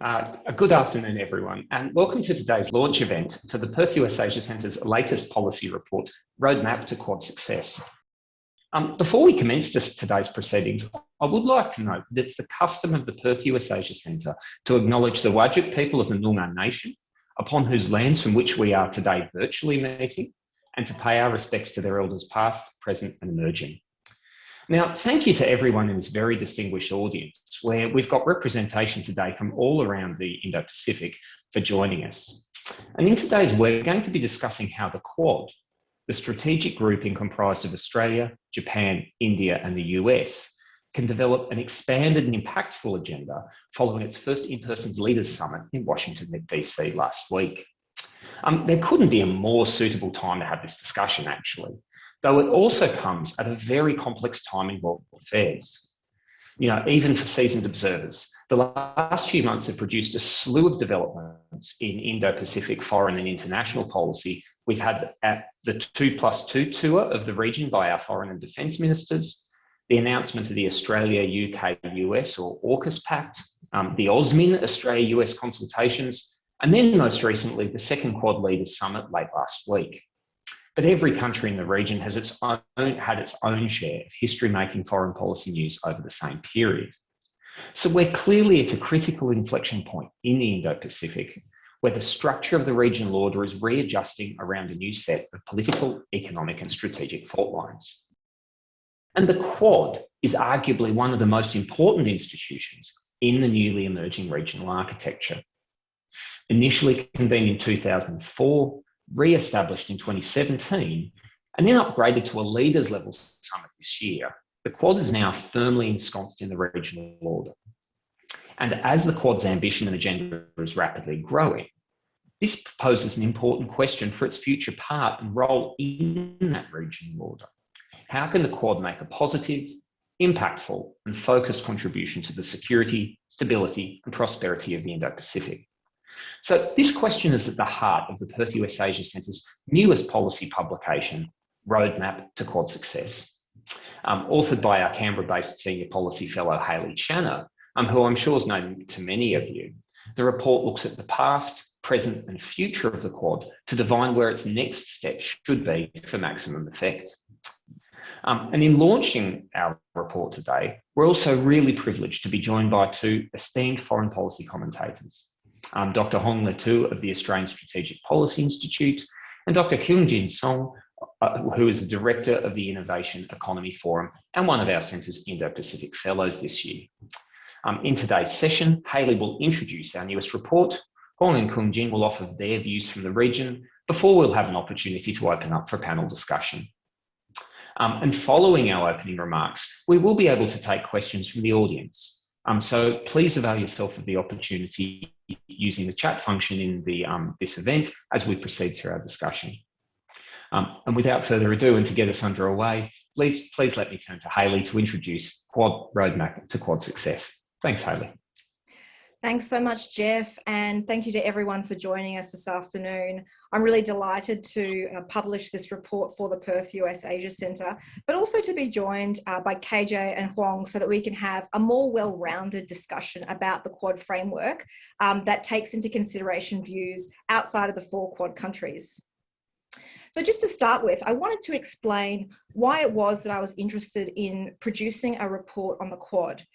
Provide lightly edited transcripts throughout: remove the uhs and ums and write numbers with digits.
A good afternoon, everyone, and welcome to today's launch event for the Perth USAsia Centre's latest policy report, Roadmap to Quad Success. Before we commence today's proceedings, I would like to note that it's the custom of the Perth USAsia Centre to acknowledge the Whadjuk people of the Noongar Nation, upon whose lands from which we are today virtually meeting, and to pay our respects to their elders past, present and emerging. Now, thank you to everyone in this very distinguished audience, where we've got representation today from all around the Indo-Pacific for joining us. And in today's we're going to be discussing how the Quad, the strategic grouping comprised of Australia, Japan, India and the US, can develop an expanded and impactful agenda following its first in-person Leaders Summit in Washington, DC last week. There couldn't be a more suitable time to have this discussion, actually, though it also comes at a very complex time in world affairs. You know, even for seasoned observers, the last few months have produced a slew of developments in Indo-Pacific foreign and international policy. We've had at the 2+2 tour of the region by our foreign and defence ministers, the announcement of the Australia, UK, US or AUKUS Pact, the AUSMIN, Australia-US consultations, and then most recently, the second Quad Leaders Summit late last week. But every country in the region has had its own share of history-making foreign policy news over the same period. So we're clearly at a critical inflection point in the Indo-Pacific, where the structure of the regional order is readjusting around a new set of political, economic and strategic fault lines. And the Quad is arguably one of the most important institutions in the newly emerging regional architecture. Initially convened in 2004, re-established in 2017, and then upgraded to a leaders level summit this year, the Quad is now firmly ensconced in the regional order. And as the Quad's ambition and agenda is rapidly growing, this poses an important question for its future part and role in that regional order. How can the Quad make a positive, impactful and focused contribution to the security, stability and prosperity of the Indo-Pacific? So this question is at the heart of the Perth USAsia Centre's newest policy publication, Roadmap to Quad Success. Authored by our Canberra-based Senior Policy Fellow, Hayley Channer, who I'm sure is known to many of you. The report looks at the past, present and future of the Quad to divine where its next step should be for maximum effect. And in launching our report today, we're also really privileged to be joined by two esteemed foreign policy commentators. Dr. Huong Le Thu of the Australian Strategic Policy Institute, and Dr. Kyungjin, who is the Director of the Innovation Economy Forum and one of our Centre's Indo-Pacific Fellows this year. In today's session, Hayley will introduce our newest report. Huong and Kyungjin will offer their views from the region before we'll have an opportunity to open up for panel discussion. And following our opening remarks, we will be able to take questions from the audience. So please avail yourself of the opportunity using the chat function in the, this event as we proceed through our discussion. And without further ado, and to get us underway, please let me turn to Hayley to introduce Quad Roadmap to Quad Success. Thanks, Hayley. Thanks so much, Jeff, and thank you to everyone for joining us this afternoon. I'm really delighted to publish this report for the Perth USAsia Centre, but also to be joined by KJ and Huong so that we can have a more well-rounded discussion about the Quad framework that takes into consideration views outside of the four Quad countries. So just to start with, I wanted to explain why it was that I was interested in producing a report on the Quad.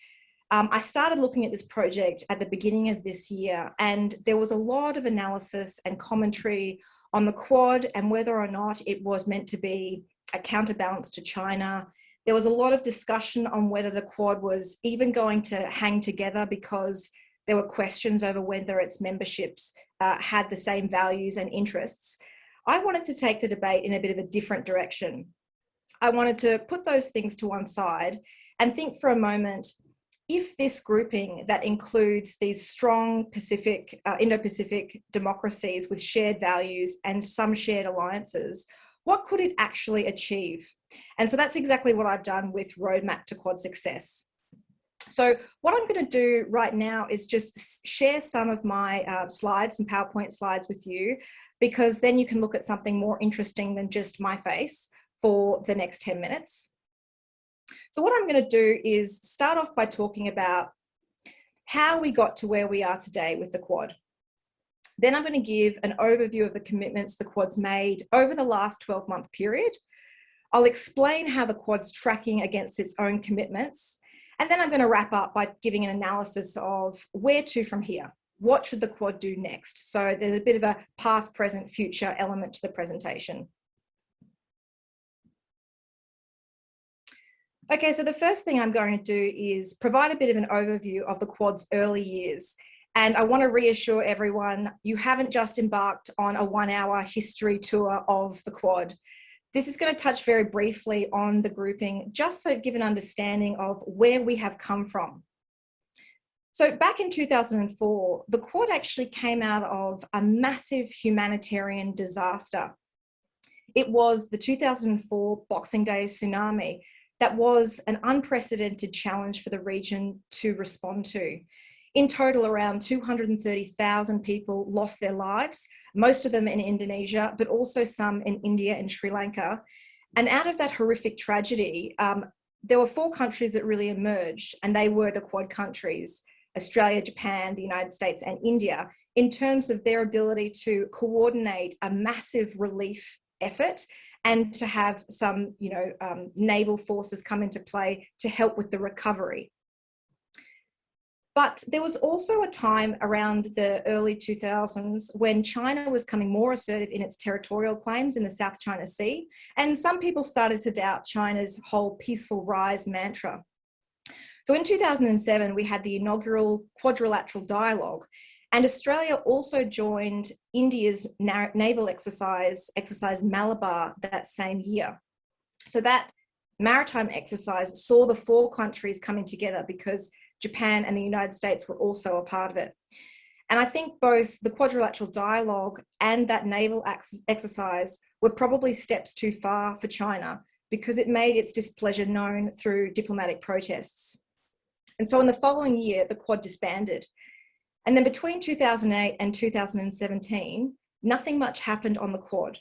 I started looking at this project at the beginning of this year, and there was a lot of analysis and commentary on the Quad and whether or not it was meant to be a counterbalance to China. There was a lot of discussion on whether the Quad was even going to hang together because there were questions over whether its memberships had the same values and interests. I wanted to take the debate in a bit of a different direction. I wanted to put those things to one side and think for a moment, if this grouping that includes these strong Indo-Pacific democracies with shared values and some shared alliances, what could it actually achieve? And so that's exactly what I've done with Roadmap to Quad Success. So what I'm going to do right now is just share some of my slides and PowerPoint slides with you, because then you can look at something more interesting than just my face for the next 10 minutes. So what I'm going to do is start off by talking about how we got to where we are today with the Quad. Then I'm going to give an overview of the commitments the Quad's made over the last 12-month period. I'll explain how the Quad's tracking against its own commitments. And then I'm going to wrap up by giving an analysis of where to from here. What should the Quad do next? So there's a bit of a past, present, future element to the presentation. Okay, so the first thing I'm going to do is provide a bit of an overview of the Quad's early years. And I want to reassure everyone, you haven't just embarked on a 1-hour history tour of the Quad. This is going to touch very briefly on the grouping, just so give an understanding of where we have come from. So back in 2004, the Quad actually came out of a massive humanitarian disaster. It was the 2004 Boxing Day tsunami that was an unprecedented challenge for the region to respond to. In total, around 230,000 people lost their lives, most of them in Indonesia, but also some in India and Sri Lanka. And out of that horrific tragedy, there were 4 countries that really emerged, and they were the Quad countries: Australia, Japan, the United States, and India, in terms of their ability to coordinate a massive relief effort and to have some, naval forces come into play to help with the recovery. But there was also a time around the early 2000s when China was becoming more assertive in its territorial claims in the South China Sea, and some people started to doubt China's whole peaceful rise mantra. So in 2007, we had the inaugural quadrilateral dialogue, and Australia also joined India's naval exercise Malabar that same year. So that maritime exercise saw the 4 countries coming together because Japan and the United States were also a part of it. And I think both the quadrilateral dialogue and that naval exercise were probably steps too far for China because it made its displeasure known through diplomatic protests. And so in the following year, the Quad disbanded. And then between 2008 and 2017, nothing much happened on the Quad,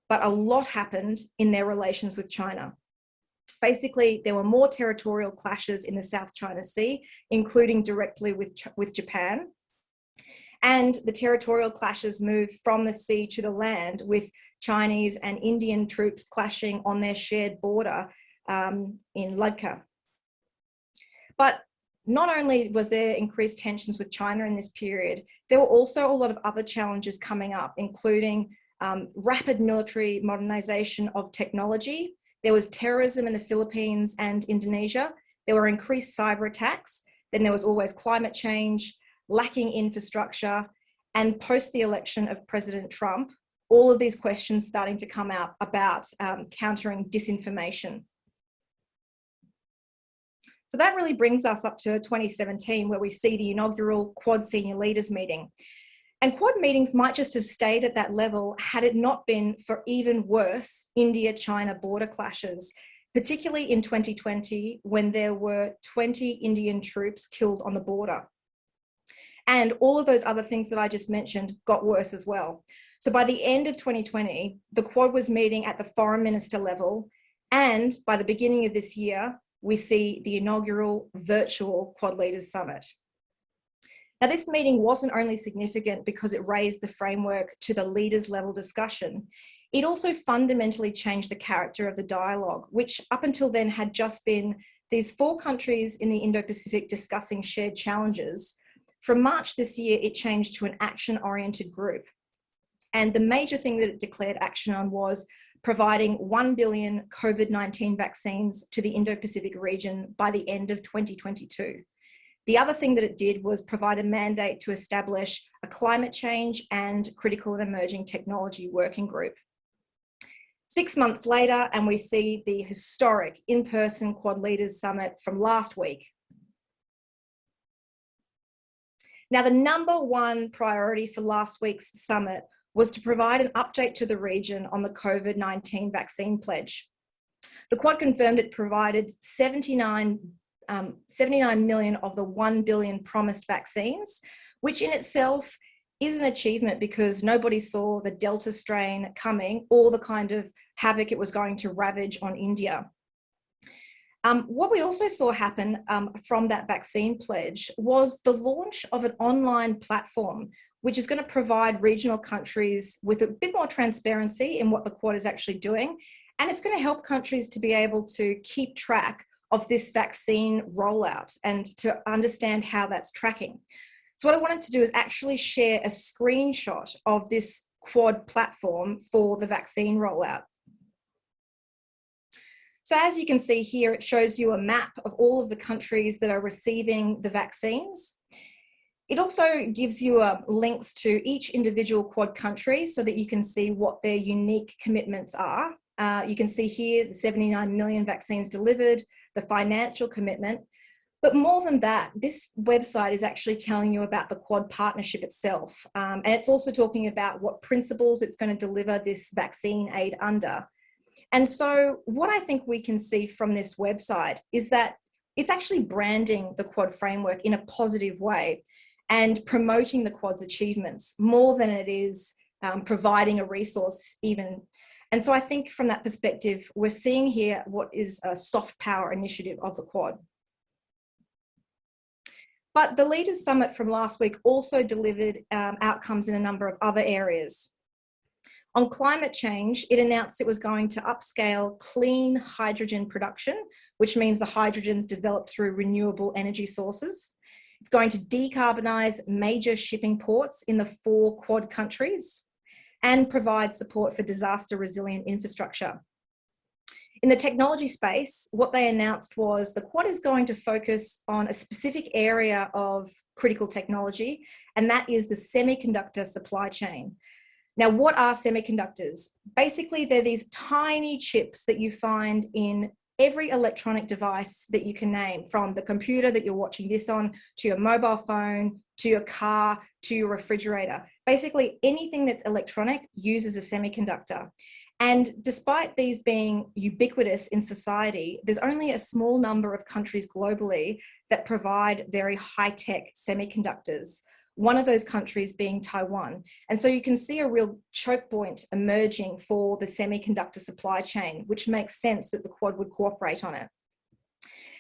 but a lot happened in their relations with China. Basically, there were more territorial clashes in the South China Sea, including directly with Japan. And the territorial clashes moved from the sea to the land, with Chinese and Indian troops clashing on their shared border in Ladakh. But not only was there increased tensions with China in this period, there were also a lot of other challenges coming up, including rapid military modernization of technology. There was terrorism in the Philippines and Indonesia. There were increased cyber attacks. Then there was always climate change, lacking infrastructure, and post the election of President Trump, all of these questions starting to come out about countering disinformation. So that really brings us up to 2017, where we see the inaugural Quad senior leaders meeting. And Quad meetings might just have stayed at that level had it not been for even worse India-China border clashes, particularly in 2020, when there were 20 Indian troops killed on the border. And all of those other things that I just mentioned got worse as well. So by the end of 2020, the Quad was meeting at the foreign minister level. And by the beginning of this year, we see the inaugural virtual Quad Leaders Summit. Now, this meeting wasn't only significant because it raised the framework to the leaders level discussion, it also fundamentally changed the character of the dialogue, which up until then had just been these 4 countries in the Indo-Pacific discussing shared challenges. From March this year, it changed to an action-oriented group. And the major thing that it declared action on was providing 1 billion COVID-19 vaccines to the Indo-Pacific region by the end of 2022. The other thing that it did was provide a mandate to establish a climate change and critical and emerging technology working group. 6 months later, and we see the historic in-person Quad Leaders Summit from last week. Now, the #1 priority for last week's summit was to provide an update to the region on the COVID-19 vaccine pledge. The Quad confirmed it provided 79 million of the 1 billion promised vaccines, which in itself is an achievement because nobody saw the Delta strain coming or the kind of havoc it was going to ravage on India. What we also saw happen from that vaccine pledge was the launch of an online platform, which is going to provide regional countries with a bit more transparency in what the Quad is actually doing. And it's going to help countries to be able to keep track of this vaccine rollout and to understand how that's tracking. So what I wanted to do is actually share a screenshot of this Quad platform for the vaccine rollout. So as you can see here, it shows you a map of all of the countries that are receiving the vaccines. It also gives you links to each individual Quad country so that you can see what their unique commitments are. You can see here 79 million vaccines delivered, the financial commitment. But more than that, this website is actually telling you about the Quad partnership itself. And it's also talking about what principles it's going to deliver this vaccine aid under. And so what I think we can see from this website is that it's actually branding the Quad framework in a positive way and promoting the Quad's achievements more than it is providing a resource even. And so I think from that perspective, we're seeing here what is a soft power initiative of the Quad. But the Leaders Summit from last week also delivered outcomes in a number of other areas. On climate change, it announced it was going to upscale clean hydrogen production, which means the hydrogen's developed through renewable energy sources. It's going to decarbonise major shipping ports in the 4 Quad countries and provide support for disaster resilient infrastructure. In the technology space, what they announced was the Quad is going to focus on a specific area of critical technology, and that is the semiconductor supply chain. Now, what are semiconductors? Basically, they're these tiny chips that you find in every electronic device that you can name, from the computer that you're watching this on, to your mobile phone, to your car, to your refrigerator. Basically, anything that's electronic uses a semiconductor. And despite these being ubiquitous in society, there's only a small number of countries globally that provide very high-tech semiconductors. One of those countries being Taiwan. And so you can see a real choke point emerging for the semiconductor supply chain, which makes sense that the Quad would cooperate on it.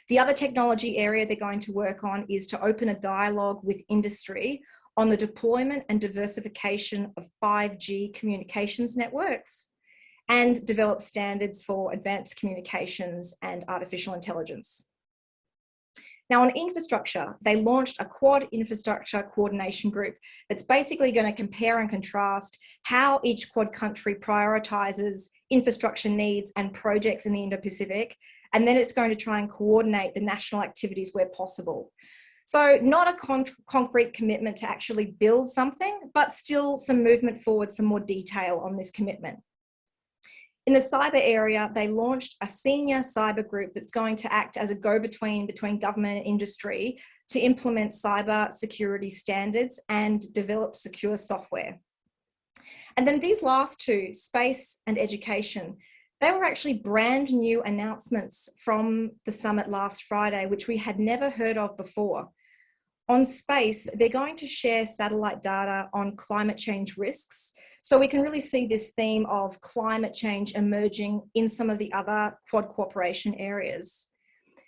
The other technology area they're going to work on is to open a dialogue with industry on the deployment and diversification of 5G communications networks and develop standards for advanced communications and artificial intelligence. Now, on infrastructure, they launched a Quad infrastructure coordination group that's basically going to compare and contrast how each Quad country prioritises infrastructure needs and projects in the Indo-Pacific, and then it's going to try and coordinate the national activities where possible. So not a concrete commitment to actually build something, but still some movement forward, some more detail on this commitment. In the cyber area, they launched a senior cyber group that's going to act as a go-between between government and industry to implement cyber security standards and develop secure software. And then these last two, space and education, they were actually brand new announcements from the summit last Friday, which we had never heard of before. On space, they're going to share satellite data on climate change risks. So we can really see this theme of climate change emerging in some of the other Quad cooperation areas.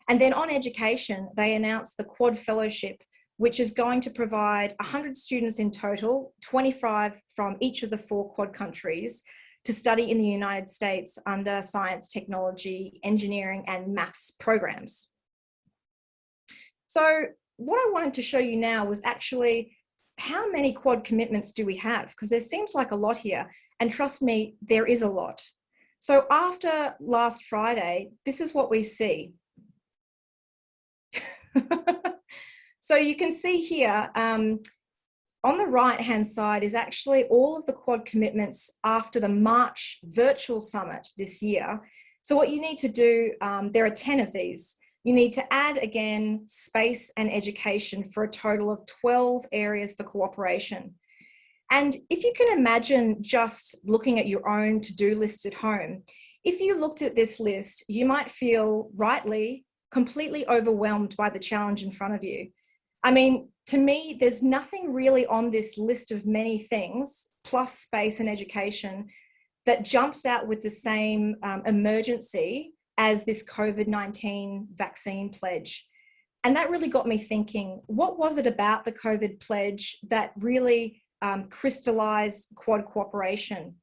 And then on education, they announced the Quad Fellowship, which is going to provide 100 students in total, 25 from each of the 4 Quad countries, to study in the United States under science, technology, engineering, and maths programs. So what I wanted to show you now was actually how many Quad commitments do we have? Because there seems like a lot here, and trust me, there is a lot. So after last Friday, this is what we see. So you can see here, on the right-hand side is actually all of the Quad commitments after the March virtual summit this year. So what you need to do, there are 10 of these. You need to add again space and education for a total of 12 areas for cooperation. And if you can imagine just looking at your own to-do list at home, if you looked at this list, you might feel rightly completely overwhelmed by the challenge in front of you. I mean, to me, there's nothing really on this list of many things, plus space and education, that jumps out with the same emergency as this COVID-19 vaccine pledge. And that really got me thinking, what was it about the COVID pledge that really crystallized Quad cooperation?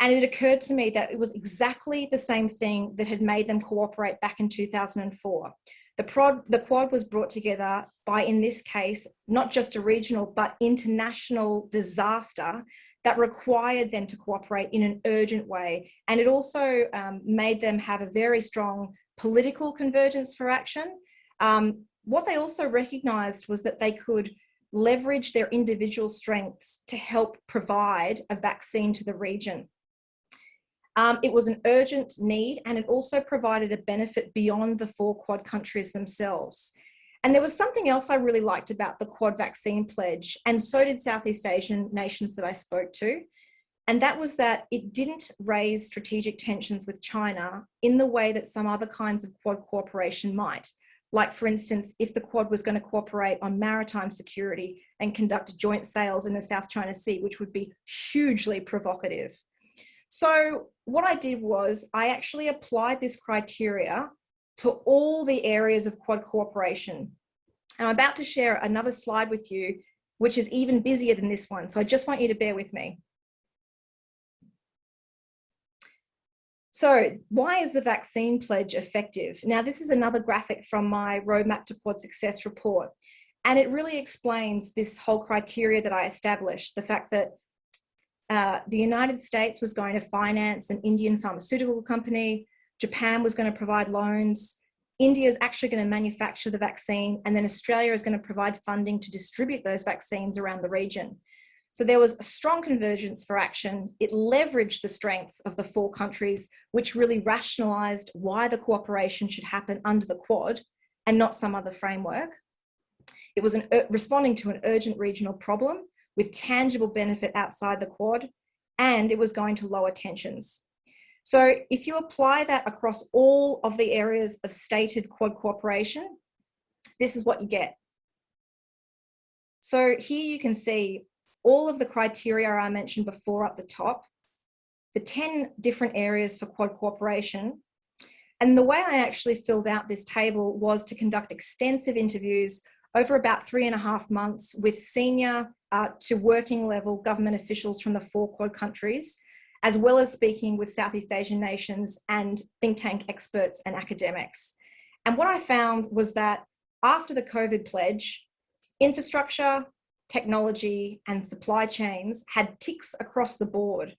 And it occurred to me that it was exactly the same thing that had made them cooperate back in 2004. The Quad was brought together by, in this case, not just a regional, but international disaster that required them to cooperate in an urgent way. And it also made them have a very strong political convergence for action. What they also recognized was that they could leverage their individual strengths to help provide a vaccine to the region. It was an urgent need, and it also provided a benefit beyond the 4 Quad countries themselves. And there was something else I really liked about the Quad vaccine pledge, and so did Southeast Asian nations that I spoke to. And that was that it didn't raise strategic tensions with China in the way that some other kinds of Quad cooperation might. Like, for instance, if the Quad was going to cooperate on maritime security and conduct joint sales in the South China Sea, which would be hugely provocative. So what I did was I actually applied this criteria to all the areas of Quad cooperation. And I'm about to share another slide with you, which is even busier than this one. So I just want you to bear with me. So why is the vaccine pledge effective? Now, this is another graphic from my Roadmap to Quad Success report. And it really explains this whole criteria that I established, the fact that the United States was going to finance an Indian pharmaceutical company, Japan was going to provide loans, India is actually going to manufacture the vaccine, and then Australia is going to provide funding to distribute those vaccines around the region. So there was a strong convergence for action. It leveraged the strengths of the 4 countries, which really rationalized why the cooperation should happen under the Quad and not some other framework. It was responding to an urgent regional problem with tangible benefit outside the Quad, and it was going to lower tensions. So if you apply that across all of the areas of stated Quad cooperation, this is what you get. So here you can see all of the criteria I mentioned before up the top, the 10 different areas for Quad cooperation. And the way I actually filled out this table was to conduct extensive interviews over about 3.5 months with senior to working level government officials from the 4 Quad countries, as well as speaking with Southeast Asian nations and think tank experts and academics. And what I found was that after the COVID pledge, infrastructure, technology, and supply chains had ticks across the board.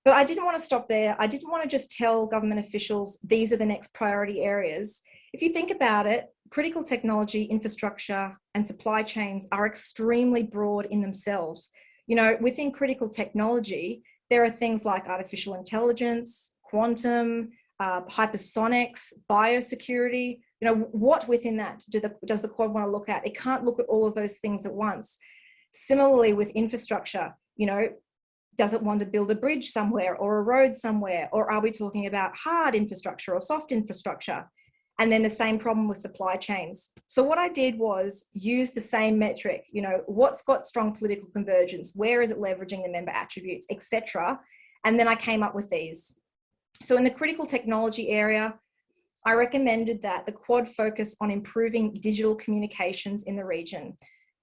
But I didn't want to stop there. I didn't want to just tell government officials, these are the next priority areas. If you think about it, critical technology, infrastructure, and supply chains are extremely broad in themselves. You know, within critical technology, there are things like artificial intelligence, quantum, hypersonics, biosecurity. You know, what within that does the Quad want to look at? It can't look at all of those things at once. Similarly with infrastructure, you know, does it want to build a bridge somewhere or a road somewhere? Or are we talking about hard infrastructure or soft infrastructure? And then the same problem with supply chains. So what I did was use the same metric, you know, what's got strong political convergence, where is it leveraging the member attributes, etc. And then I came up with these. So in the critical technology area, I recommended that the Quad focus on improving digital communications in the region.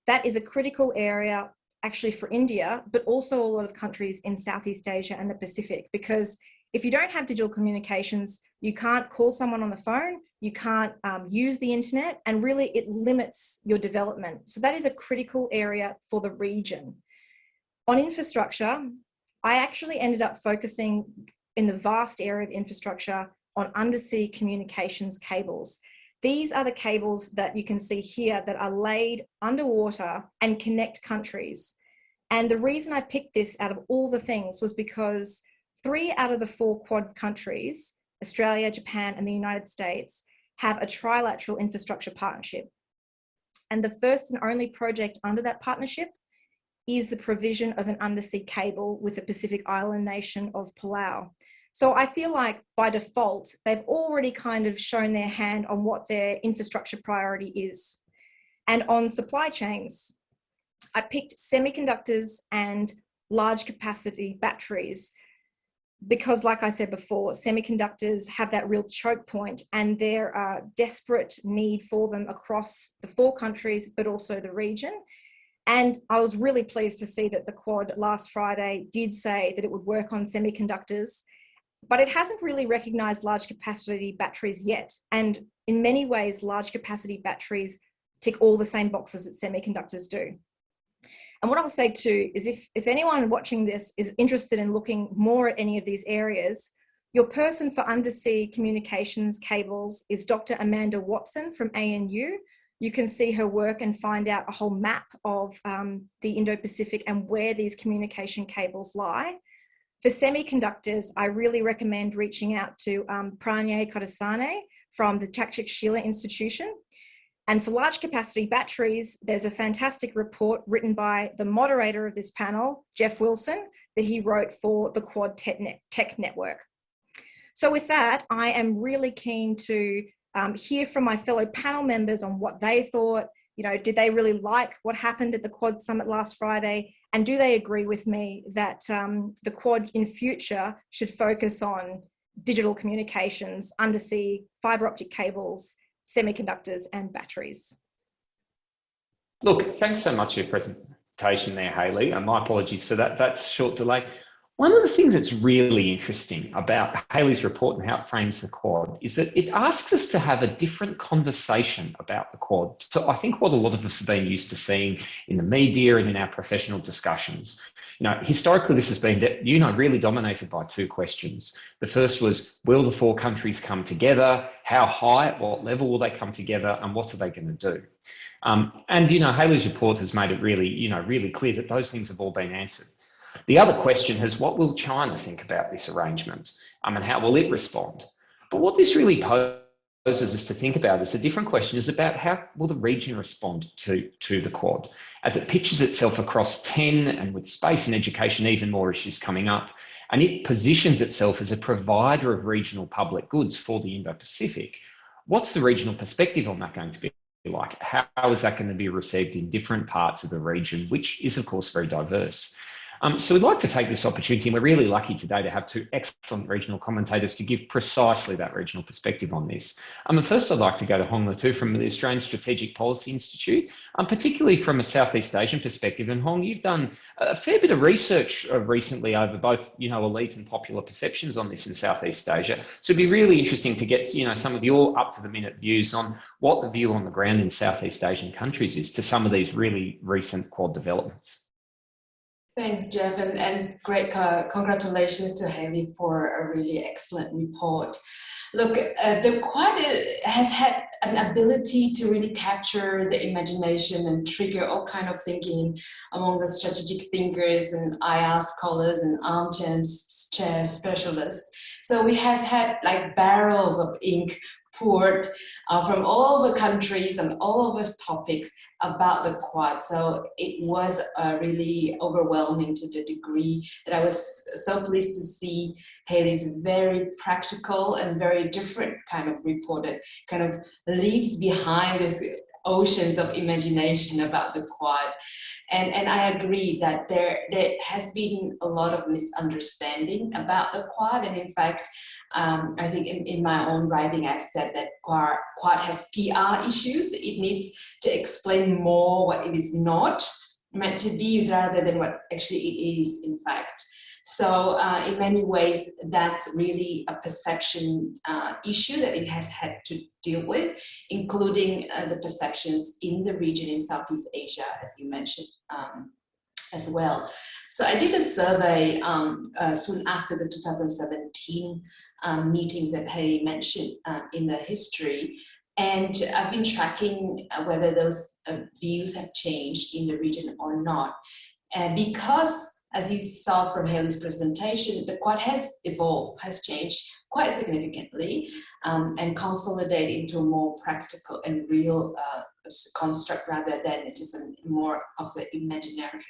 That is a critical area actually for India, but also a lot of countries in Southeast Asia and the Pacific, because if you don't have digital communications, you can't call someone on the phone, you can't use the internet, and really it limits your development. So that is a critical area for the region. On infrastructure, I actually ended up focusing in the vast area of infrastructure on undersea communications cables. These are the cables that you can see here that are laid underwater and connect countries. And the reason I picked this out of all the things was because 3 out of the 4 Quad countries, Australia, Japan, and the United States, have a trilateral infrastructure partnership. And the first and only project under that partnership is the provision of an undersea cable with the Pacific island nation of Palau. So I feel like by default, they've already kind of shown their hand on what their infrastructure priority is. And on supply chains, I picked semiconductors and large capacity batteries. because like I said before, semiconductors have that real choke point and there are desperate need for them across the 4 countries, but also the region. And I was really pleased to see that the Quad last Friday did say that it would work on semiconductors, but it hasn't really recognised large capacity batteries yet. And in many ways, large capacity batteries tick all the same boxes that semiconductors do. And what I'll say too is if anyone watching this is interested in looking more at any of these areas, your person for undersea communications cables is Dr. Amanda Watson from ANU. You can see her work and find out a whole map of the Indo-Pacific and where these communication cables lie. For semiconductors, I really recommend reaching out to Pranay Kodasane from the Tshilhqotla Institution. And for large capacity batteries, there's a fantastic report written by the moderator of this panel, Jeff Wilson, that he wrote for the Quad Tech Network. So with that, I am really keen to hear from my fellow panel members on what they thought. You know, did they really like what happened at the Quad Summit last Friday? And do they agree with me that the Quad in future should focus on digital communications, undersea fibre optic cables, semiconductors and batteries? Look, thanks so much for your presentation there, Hayley, and my apologies for that short delay. One of the things that's really interesting about Hayley's report and how it frames the Quad is that it asks us to have a different conversation about the Quad. So I think what a lot of us have been used to seeing in the media and in our professional discussions. You know, historically, this has been, really dominated by 2 questions. The first was, will the 4 countries come together? How high, at what level will they come together? And what are they going to do? And, Hayley's report has made it really clear that those things have all been answered. The other question is, what will China think about this arrangement? And how will it respond? But what this really poses us to think about is a different question, is about how will the region respond to the Quad as it pitches itself across 10 and with space and education even more issues coming up, and it positions itself as a provider of regional public goods for the Indo-Pacific. What's the regional perspective on that going to be like? How is that going to be received in different parts of the region, which is of course very diverse? So we'd like to take this opportunity, and we're really lucky today to have 2 excellent regional commentators to give precisely that regional perspective on this. And first, I'd like to go to Huong Le Thu from the Australian Strategic Policy Institute, particularly from a Southeast Asian perspective. And Huong, you've done a fair bit of research recently over both, elite and popular perceptions on this in Southeast Asia. So it'd be really interesting to get, some of your up-to-the-minute views on what the view on the ground in Southeast Asian countries is to some of these really recent Quad developments. Thanks, Jeff, and great congratulations to Hayley for a really excellent report. Look, the Quad has had an ability to really capture the imagination and trigger all kind of thinking among the strategic thinkers and IR scholars and armchair specialists. So we have had like barrels of ink poured from all over countries and all over topics about the Quad. So it was really overwhelming to the degree that I was so pleased to see Hayley's very practical and very different kind of report that kind of leaves behind this oceans of imagination about the Quad. And I agree that there has been a lot of misunderstanding about the Quad. And in fact, I think in my own writing, I've said that Quad has PR issues. It needs to explain more what it is not meant to be rather than what actually it is, in fact. So in many ways, that's really a perception issue that it has had to deal with, including the perceptions in the region in Southeast Asia, as you mentioned as well. So I did a survey soon after the 2017 meetings that Hayley mentioned in the history. And I've been tracking whether those views have changed in the region or not. And because, as you saw from Hayley's presentation, the Quad has evolved, has changed quite significantly and consolidated into a more practical and real construct rather than just more of the imaginary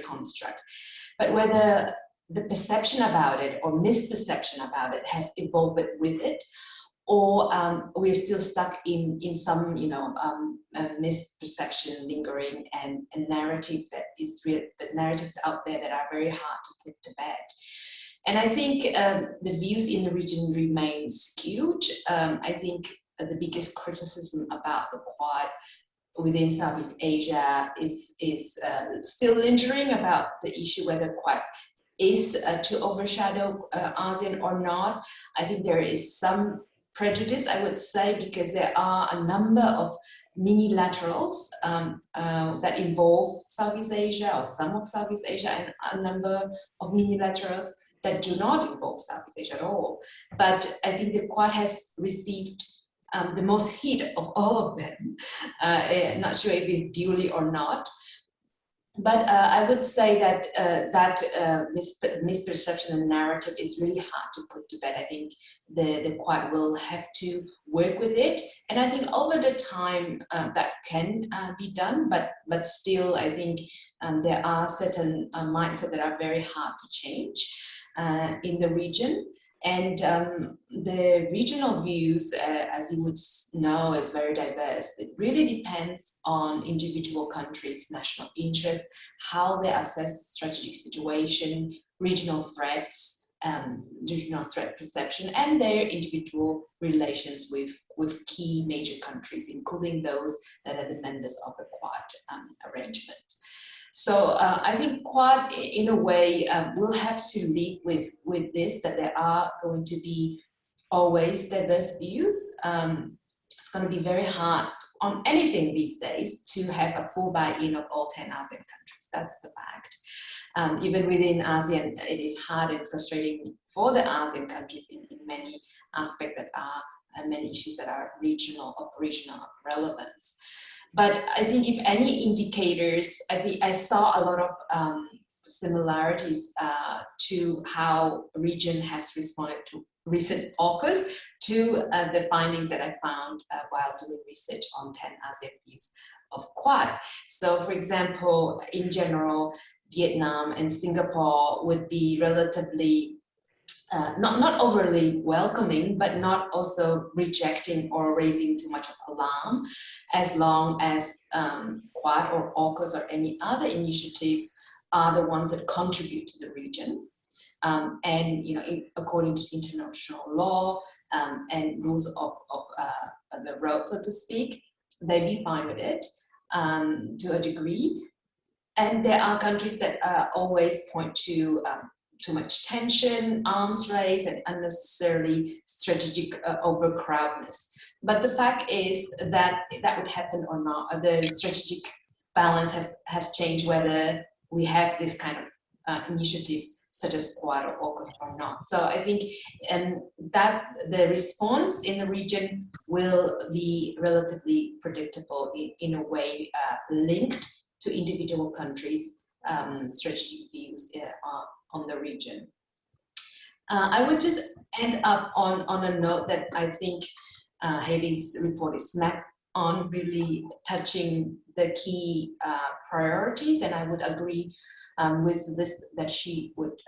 construct. But whether the perception about it or misperception about it have evolved with it, or we're still stuck in some, misperception lingering and narrative that is real, the narratives out there that are very hard to put to bed. And I think the views in the region remain skewed. I think the biggest criticism about the Quad within Southeast Asia is still lingering about the issue whether Quad is to overshadow ASEAN or not. I think there is some prejudice, I would say, because there are a number of minilaterals that involve Southeast Asia or some of Southeast Asia, and a number of minilaterals that do not involve Southeast Asia at all. But I think the Quad has received the most heat of all of them. Not sure if it's duly or not. But I would say that misperception and narrative is really hard to put to bed. I think the Quad will have to work with it, and I think over the time that can be done. But still, I think there are certain mindsets that are very hard to change in the region. And the regional views, as you would know, is very diverse. It really depends on individual countries' national interests, how they assess strategic situation, regional threats, regional threat perception, and their individual relations with key major countries, including those that are the members of the Quad arrangement. So I think Quad, in a way, will have to live with this, that there are going to be always diverse views. It's going to be very hard on anything these days to have a full buy-in of all 10 ASEAN countries. That's the fact. Even within ASEAN, it is hard and frustrating for the ASEAN countries in many aspects that are, many issues that are regional, of regional relevance. But I think if any indicators, I think I saw a lot of similarities to how the region has responded to recent AUKUS, to the findings that I found while doing research on 10 ASEAN views of Quad. So for example, in general, Vietnam and Singapore would be relatively not overly welcoming, but not also rejecting or raising too much of alarm, as long as Quad or AUKUS or any other initiatives are the ones that contribute to the region. And according to international law and rules of the road, so to speak, they'd be fine with it to a degree. And there are countries that always point to too much tension, arms race, and unnecessarily strategic overcrowdedness. But the fact is that that would happen or not. The strategic balance has changed whether we have this kind of initiatives such as Quad or AUKUS or not. So I think that the response in the region will be relatively predictable in a way linked to individual countries' strategic views on the region. I would just end up on a note that I think Hayley's report is smack on, really touching the key priorities, and I would agree with this that she put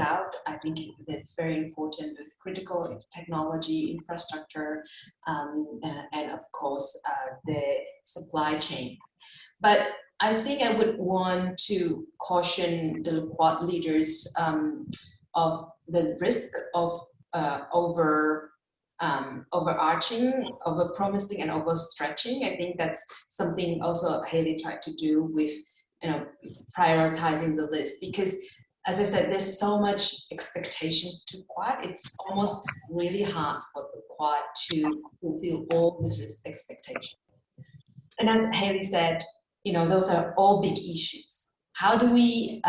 out. I think it's very important with critical technology, infrastructure, and of course the supply chain. But I think I would want to caution the Quad leaders of the risk of overarching, over-promising, and overstretching. I think that's something also Hayley tried to do with prioritizing the list, because as I said, there's so much expectation to Quad. It's almost really hard for the Quad to fulfill all this expectation. And as Hayley said, those are all big issues. How do we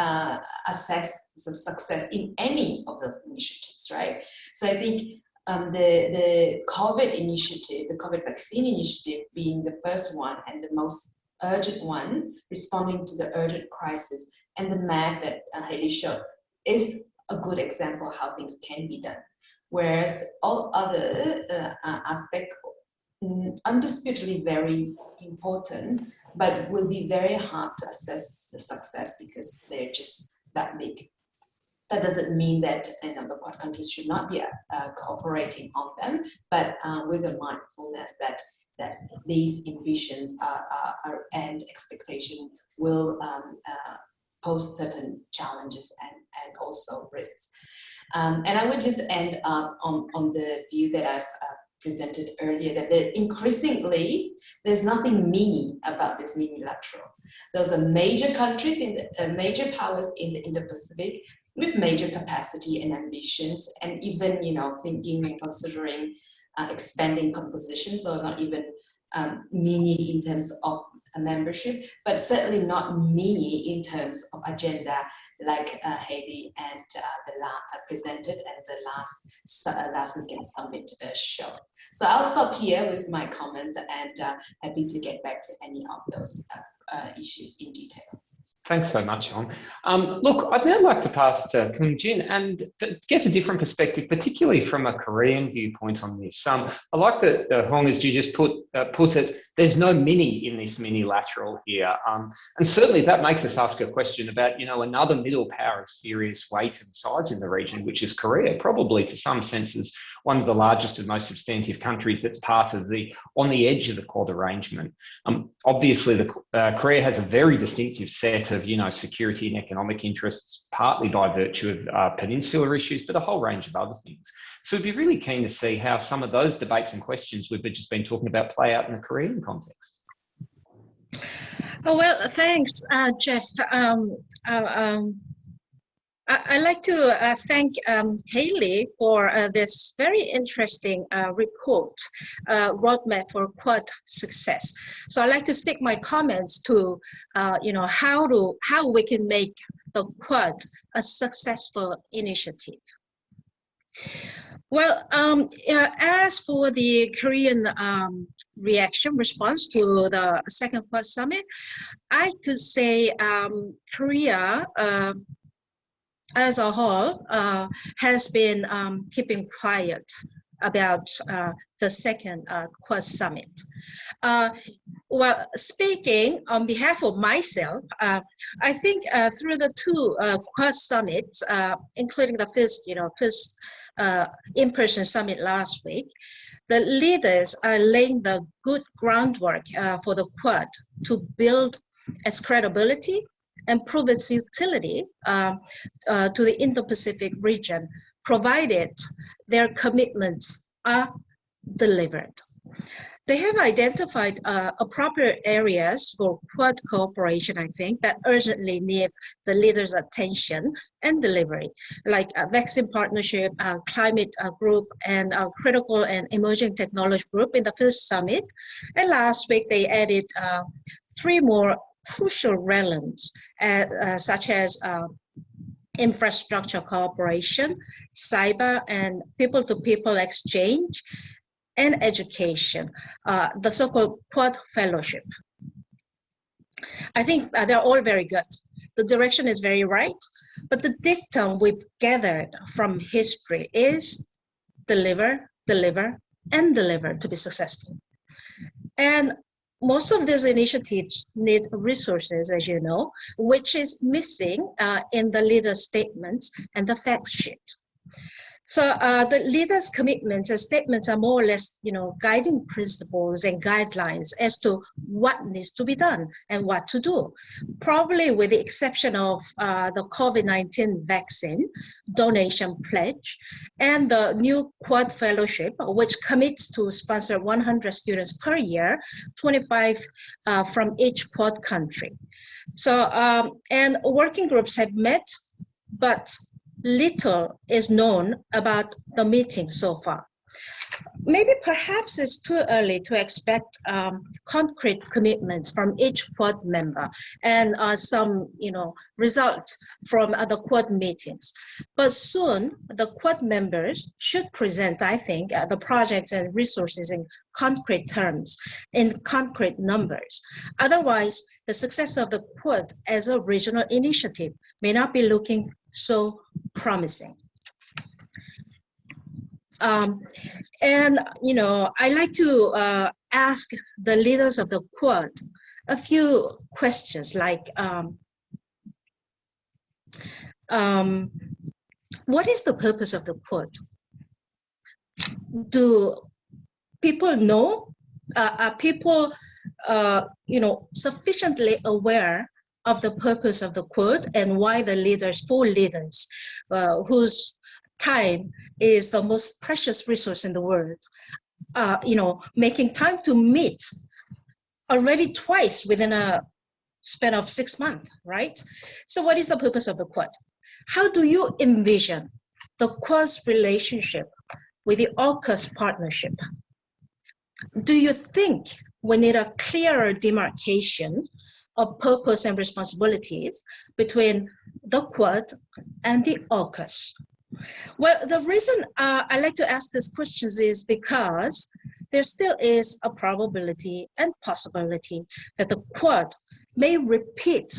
assess the success in any of those initiatives, right? So I think the COVID initiative, the COVID vaccine initiative being the first one and the most urgent one, responding to the urgent crisis, and the map that Hayley showed is a good example of how things can be done. Whereas all other aspects, undisputedly very important, but will be very hard to assess the success because they're just that big. That doesn't mean that the Quad countries should not be cooperating on them, but with a mindfulness that these ambitions and expectation will pose certain challenges and also risks. And I would just end up on the view that I've presented earlier, that there's nothing mini about this minilateral. Those are major countries, major powers in the Indo-Pacific with major capacity and ambitions, and even, thinking and considering expanding composition, so not even mini in terms of a membership, but certainly not mini in terms of agenda, like Hayley and presented and the last weekend summit showed. So I'll stop here with my comments, and happy to get back to any of those issues in details. Thanks so much, Huong. Look, I'd now like to pass to Kyungjin and to get a different perspective, particularly from a Korean viewpoint on this. I like that, Huong, as you just put it, there's no mini in this minilateral here. And certainly that makes us ask a question about, another middle power of serious weight and size in the region, which is Korea, probably to some senses one of the largest and most substantive countries that's part of on the edge of the Quad arrangement. Obviously, Korea has a very distinctive set of, security and economic interests, partly by virtue of peninsular issues, but a whole range of other things. So we'd be really keen to see how some of those debates and questions we've just been talking about play out in the Korean context. Oh, well, thanks, Jeff. I'd like to thank Hayley for this very interesting report, Roadmap for Quad Success. So I'd like to stick my comments to, how we can make the Quad a successful initiative. Well, as for the Korean response to the second Quad Summit, I could say Korea as a whole has been keeping quiet about the second Quad Summit. Well, speaking on behalf of myself, I think through the two Quad Summits, including the first in-person summit last week, the leaders are laying the good groundwork for the Quad to build its credibility and prove its utility to the Indo-Pacific region, provided their commitments are delivered. They have identified appropriate areas for Quad cooperation, I think, that urgently need the leaders' attention and delivery, like vaccine partnership, climate group, and critical and emerging technology group in the first summit. And last week, they added 3 more crucial realms, such as infrastructure cooperation, cyber and people-to-people exchange, and education, the so-called Quad Fellowship. I think they're all very good. The direction is very right, but the dictum we've gathered from history is deliver, deliver, and deliver to be successful. And most of these initiatives need resources, as you know, which is missing in the leader statements and the fact sheet. So the leaders' commitments and statements are more or less, guiding principles and guidelines as to what needs to be done and what to do. Probably with the exception of the COVID-19 vaccine donation pledge and the new Quad Fellowship, which commits to sponsor 100 students per year, 25 from each Quad country. So, and working groups have met, but little is known about the meeting so far. Maybe perhaps it's too early to expect concrete commitments from each Quad member and some, results from the Quad meetings. But soon, the Quad members should present, I think, the projects and resources in concrete terms, in concrete numbers. Otherwise, the success of the Quad as a regional initiative may not be looking so promising. And, I like to ask the leaders of the Quad a few questions like, what is the purpose of the Quad? Do people know? Are people, sufficiently aware of the purpose of the Quad and why the leaders, 4 leaders, whose time is the most precious resource in the world, making time to meet already twice within a span of 6 months, right? So what is the purpose of the Quad? How do you envision the Quad's relationship with the AUKUS partnership? Do you think we need a clearer demarcation of purpose and responsibilities between the Quad and the AUKUS? Well, the reason I like to ask these questions is because there still is a probability and possibility that the Quad may repeat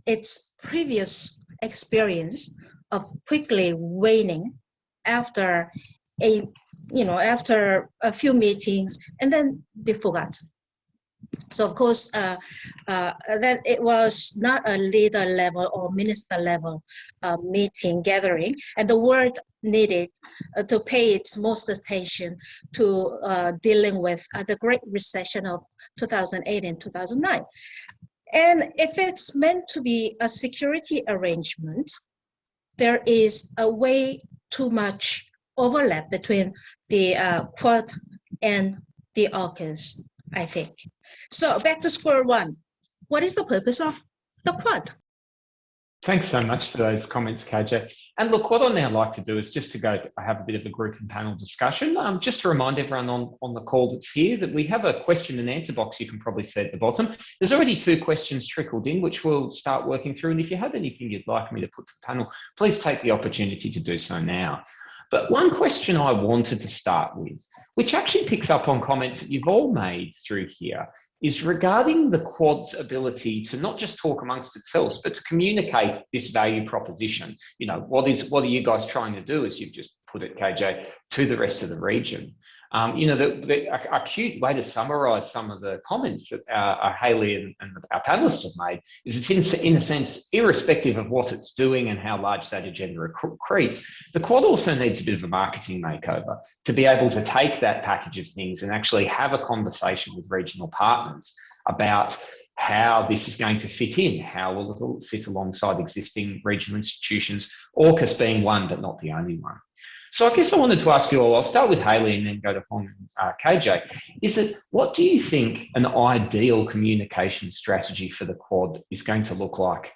its previous experience of quickly waning after after a few meetings and then be forgot. So of course, then it was not a leader level or minister level meeting gathering, and the world needed to pay its most attention to dealing with the Great Recession of 2008 and 2009. And if it's meant to be a security arrangement, there is a way too much overlap between the Quad and the AUKUS, I think. So back to square one. What is the purpose of the Quad? Thanks so much for those comments, KJ. And look, what I'd now like to do is just to go have a bit of a group and panel discussion. Just to remind everyone on the call that's here that we have a question and answer box you can probably see at the bottom. There's already 2 questions trickled in, which we'll start working through. And if you have anything you'd like me to put to the panel, please take the opportunity to do so now. But one question I wanted to start with, which actually picks up on comments that you've all made through here, is regarding the Quad's ability to not just talk amongst itself, but to communicate this value proposition. You know, what are you guys trying to do, as you've just put it, KJ, to the rest of the region? A cute way to summarise some of the comments that Hayley and our panellists have made is it's in a sense, irrespective of what it's doing and how large that agenda creates, the Quad also needs a bit of a marketing makeover to be able to take that package of things and actually have a conversation with regional partners about how this is going to fit in, how will it sit alongside existing regional institutions, AUKUS being one, but not the only one. So I guess I wanted to ask you all, I'll start with Hayley and then go to Huong and KJ, what do you think an ideal communication strategy for the Quad is going to look like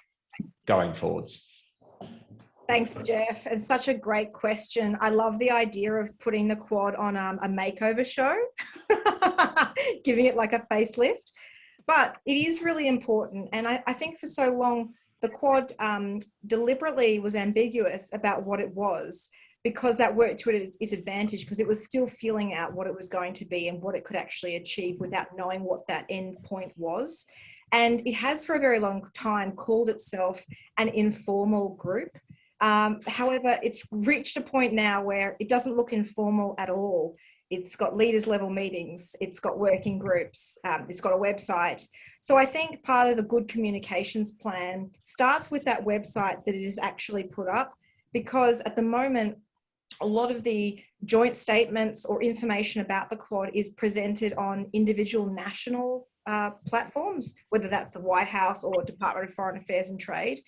going forwards? Thanks, Jeff. It's such a great question. I love the idea of putting the Quad on a makeover show, giving it like a facelift. But it is really important. And I think for so long, the Quad deliberately was ambiguous about what it was, because that worked to its advantage, because it was still feeling out what it was going to be and what it could actually achieve without knowing what that end point was. And it has for a very long time called itself an informal group. However, it's reached a point now where it doesn't look informal at all. It's got leaders level meetings, it's got working groups, it's got a website. So I think part of the good communications plan starts with that website that it is actually put up, because at the moment, a lot of the joint statements or information about the Quad is presented on individual national platforms, whether that's the White House or Department of Foreign Affairs and Trade.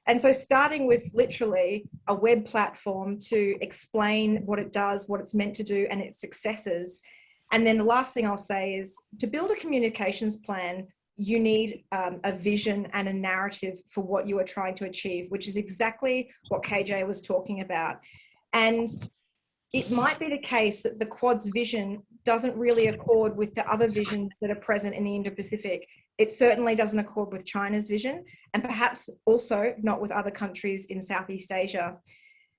And so starting with literally a web platform to explain what it does, what it's meant to do, and its successes. And then the last thing I'll say is to build a communications plan, you need a vision and a narrative for what you are trying to achieve, which is exactly what KJ was talking about. And it might be the case that the Quad's vision doesn't really accord with the other visions that are present in the Indo-Pacific. It certainly doesn't accord with China's vision, and perhaps also not with other countries in Southeast Asia.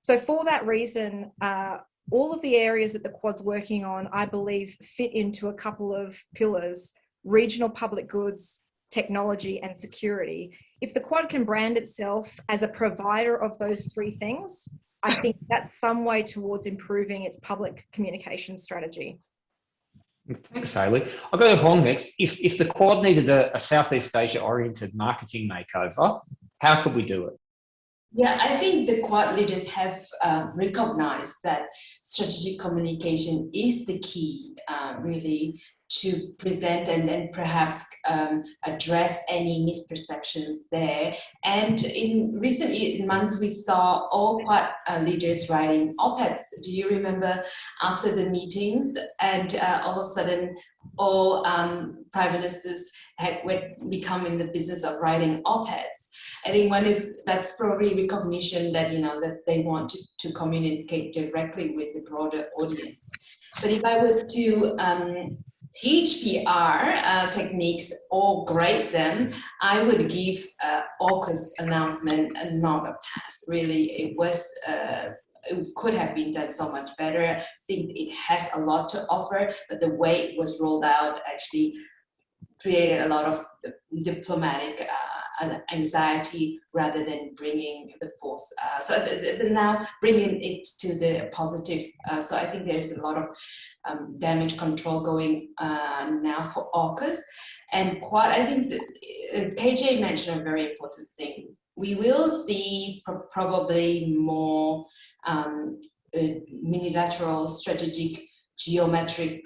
So for that reason, all of the areas that the Quad's working on, I believe, fit into a couple of pillars: regional public goods, technology, and security. If the Quad can brand itself as a provider of those 3 things, I think that's some way towards improving its public communication strategy. Thanks, Hayley. I'll go to Huong next. If the Quad needed a Southeast Asia-oriented marketing makeover, how could we do it? Yeah, I think the Quad leaders have recognized that strategic communication is the key, really, to present and perhaps address any misperceptions there. And in recent months, we saw all Quad leaders writing op-eds. Do you remember after the meetings? And all of a sudden, all prime ministers were becoming the business of writing op-eds. I think one is that's probably recognition that that they want to communicate directly with the broader audience. But if I was to teach PR techniques or grade them, I would give AUKUS announcement not a pass. Really, it was. It could have been done so much better. I think it has a lot to offer, but the way it was rolled out actually created a lot of diplomatic anxiety rather than bringing the force. So now bringing it to the positive. So I think there's a lot of damage control going now for AUKUS. And Quad, I think KJ mentioned a very important thing. We will see probably more unilateral strategic geometric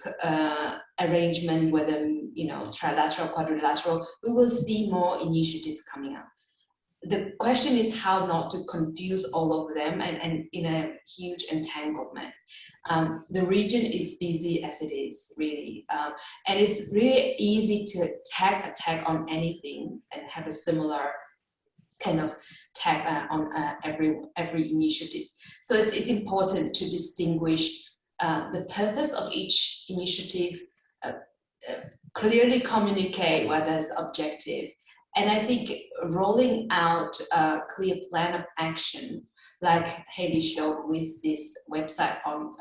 arrangement, whether trilateral, quadrilateral. We will see more initiatives coming up. The question is how not to confuse all of them and in a huge entanglement. The region is busy as it is, really, and it's really easy to attack on anything and have a similar kind of tag on every initiative. So it's important to distinguish the purpose of each initiative, clearly communicate what is the objective. And I think rolling out a clear plan of action, like Hayley showed with this website on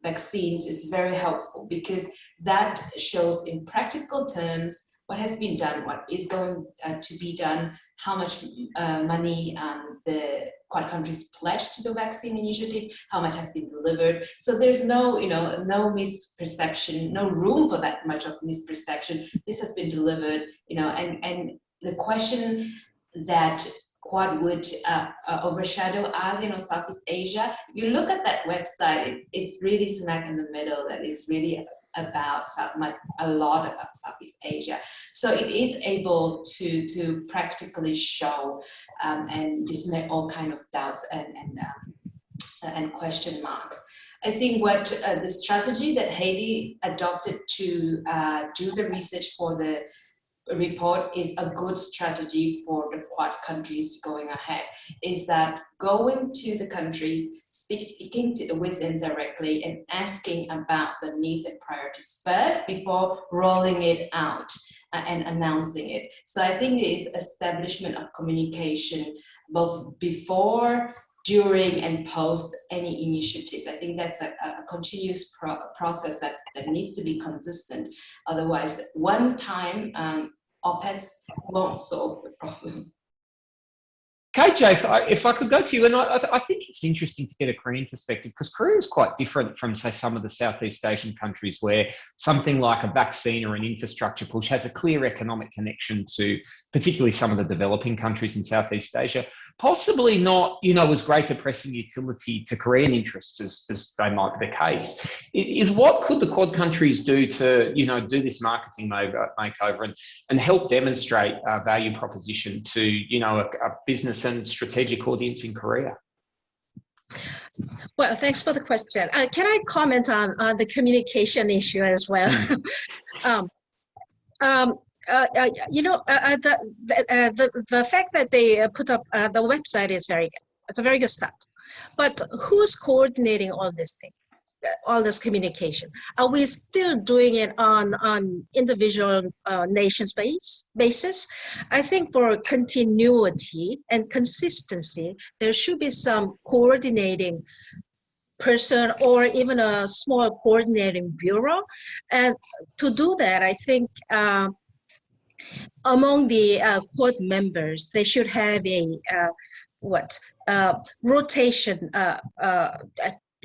vaccines, is very helpful, because that shows in practical terms what has been done, what is going to be done, how much money the Quad countries pledged to the vaccine initiative, how much has been delivered. So there's no misperception, no room for that much of misperception. This has been delivered, and the question that Quad would overshadow ASEAN or Southeast Asia, you look at that website, it's really smack in the middle, that is really about a lot about Southeast Asia. So it is able to practically show and display all kind of doubts and question marks. I think what the strategy that Hayley adopted to do the research for the report is a good strategy for the Quad countries going ahead, is that going to the countries, speaking with them directly and asking about the needs and priorities first before rolling it out and announcing it. So I think it is establishment of communication both before, during and post any initiatives. I think that's a continuous process that needs to be consistent. Otherwise, one time op-eds won't solve the problem. KJ, if I could go to you, and I think it's interesting to get a Korean perspective, because Korea is quite different from, say, some of the Southeast Asian countries where something like a vaccine or an infrastructure push has a clear economic connection to particularly some of the developing countries in Southeast Asia, possibly not, as great a pressing utility to Korean interests as they might be the case. Is what could the Quad countries do to, do this marketing makeover and help demonstrate a value proposition to, a business and strategic audience in Korea? Well, thanks for the question. Can I comment on the communication issue as well? The fact that they put up the website is very good. It's a very good start. But who's coordinating all these things, all this communication? Are we still doing it on individual nations basis? I think for continuity and consistency, there should be some coordinating person or even a small coordinating bureau. And to do that, I think among the Quad members, they should have a rotation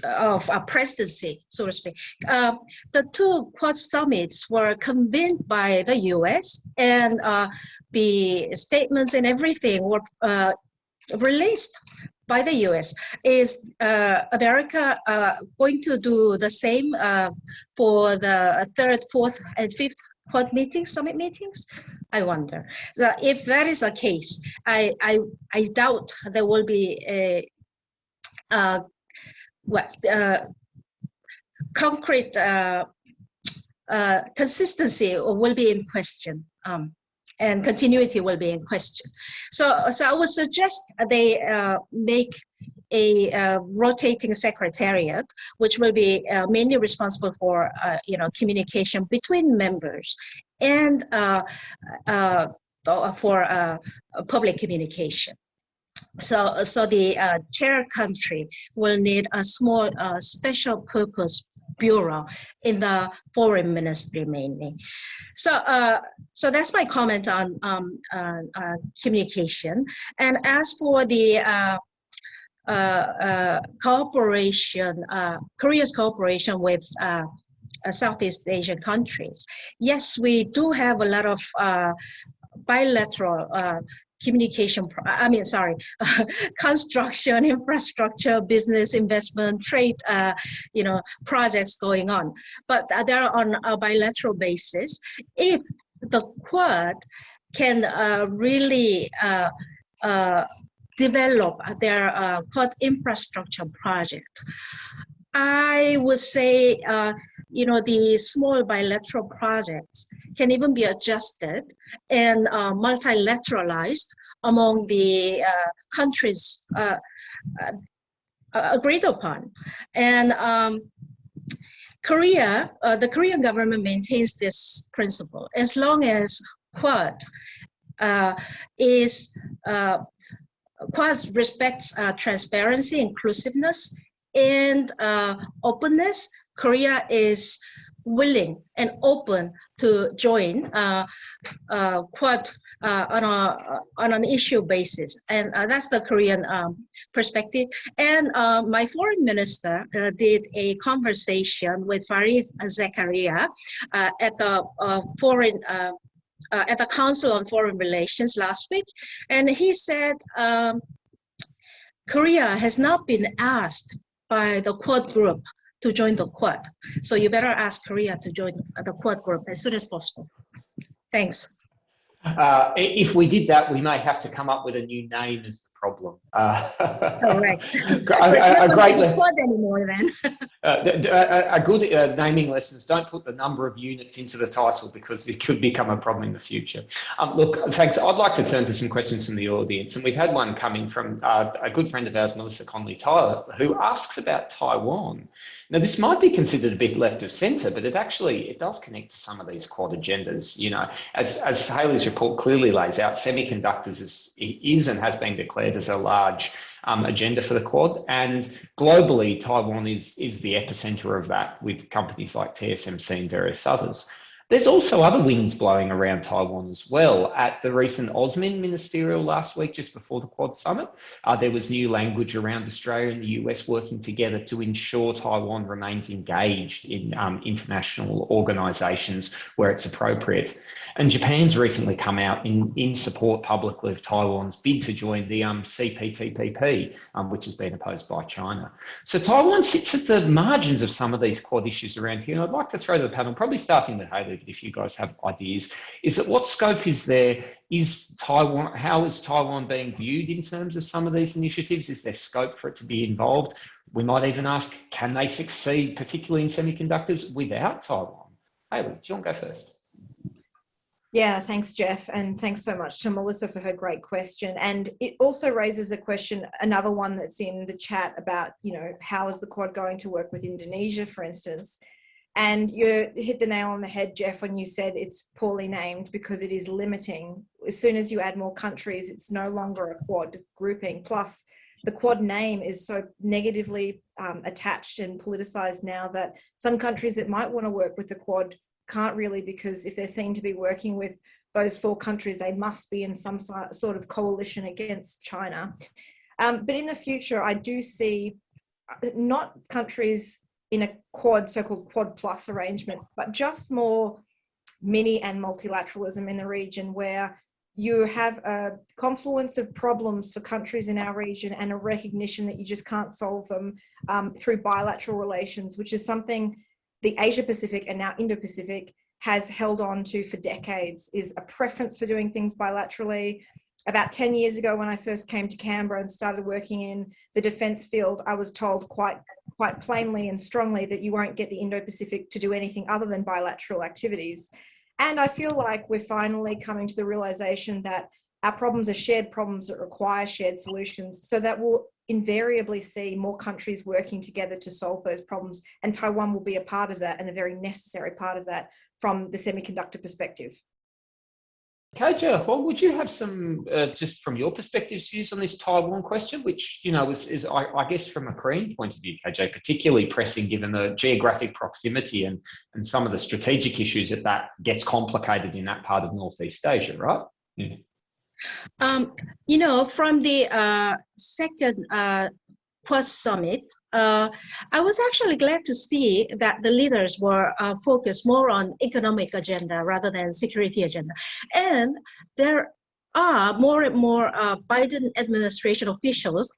of a presidency, so to speak. The two Quad summits were convened by the US, and the statements and everything were released by the US. Is America going to do the same for the third, fourth, and fifth Quad meetings, summit meetings? I wonder. If that is the case, I doubt there will be a concrete consistency will be in question. And continuity will be in question. So I would suggest they make a rotating secretariat, which will be mainly responsible for communication between members and for public communication. So the chair country will need a small special purpose bureau in the foreign ministry mainly. So that's my comment on communication. And as for the cooperation, Korea's cooperation with Southeast Asian countries, yes, we do have a lot of bilateral communication, construction, infrastructure, business, investment, trade, projects going on. But they're on a bilateral basis. If the Quad can really develop their Quad infrastructure project, I would say, the small bilateral projects can even be adjusted and multilateralized among the countries agreed upon. And the Korean government maintains this principle. As long as Quad respects transparency, inclusiveness, and openness, Korea is willing and open to join Quad on an issue basis, and that's the Korean perspective. And my foreign minister did a conversation with Farid Zakaria at the at the Council on Foreign Relations last week, and he said Korea has not been asked by the Quad group to join the Quad. So you better ask Korea to join the Quad group as soon as possible. Thanks. If we did that, we may have to come up with a new name as the problem. Correct. A great Quad anymore then. a good naming lessons. Don't put the number of units into the title because it could become a problem in the future. Look, thanks. I'd like to turn to some questions from the audience, and we've had one coming from a good friend of ours, Melissa Conley-Tyler, who asks about Taiwan. Now, this might be considered a bit left of centre, but it does connect to some of these Quad agendas. As Hayley's report clearly lays out, semiconductors is and has been declared as a large agenda for the Quad, and globally, Taiwan is the epicenter of that, with companies like TSMC and various others. There's also other winds blowing around Taiwan as well. At the recent AUSMIN ministerial last week, just before the Quad summit, there was new language around Australia and the US working together to ensure Taiwan remains engaged in international organisations where it's appropriate. And Japan's recently come out in support publicly of Taiwan's bid to join the CPTPP, which has been opposed by China. So Taiwan sits at the margins of some of these Quad issues around here. And I'd like to throw to the panel, probably starting with Hayley, if you guys have ideas, is that what scope is there? How is Taiwan being viewed in terms of some of these initiatives? Is there scope for it to be involved? We might even ask, can they succeed, particularly in semiconductors, without Taiwan? Hayley, do you want to go first? Yeah, thanks, Jeff. And thanks so much to Melissa for her great question. And it also raises a question, another one that's in the chat about, how is the Quad going to work with Indonesia, for instance? And you hit the nail on the head, Jeff, when you said it's poorly named because it is limiting. As soon as you add more countries, it's no longer a Quad grouping. Plus, the Quad name is so negatively attached and politicized now that some countries that might want to work with the Quad can't really, because if they're seen to be working with those 4 countries, they must be in some sort of coalition against China. But in the future, I do see not countries in a Quad, so-called Quad plus arrangement, but just more mini and multilateralism in the region where you have a confluence of problems for countries in our region and a recognition that you just can't solve them through bilateral relations, which is something the Asia Pacific and now Indo-Pacific has held on to for decades, is a preference for doing things bilaterally. About 10 years ago, when I first came to Canberra and started working in the defence field, I was told quite plainly and strongly that you won't get the Indo-Pacific to do anything other than bilateral activities. And I feel like we're finally coming to the realization that our problems are shared problems that require shared solutions. So that we'll invariably see more countries working together to solve those problems. And Taiwan will be a part of that, and a very necessary part of that from the semiconductor perspective. KJ, well, would you have some, just from your perspective, views on this Taiwan question, which, you know, is I guess from a Korean point of view, KJ, particularly pressing given the geographic proximity and some of the strategic issues that gets complicated in that part of Northeast Asia, right? Yeah. You know, from the second Quad Summit, I was actually glad to see that the leaders were focused more on economic agenda rather than security agenda. And there are more and more Biden administration officials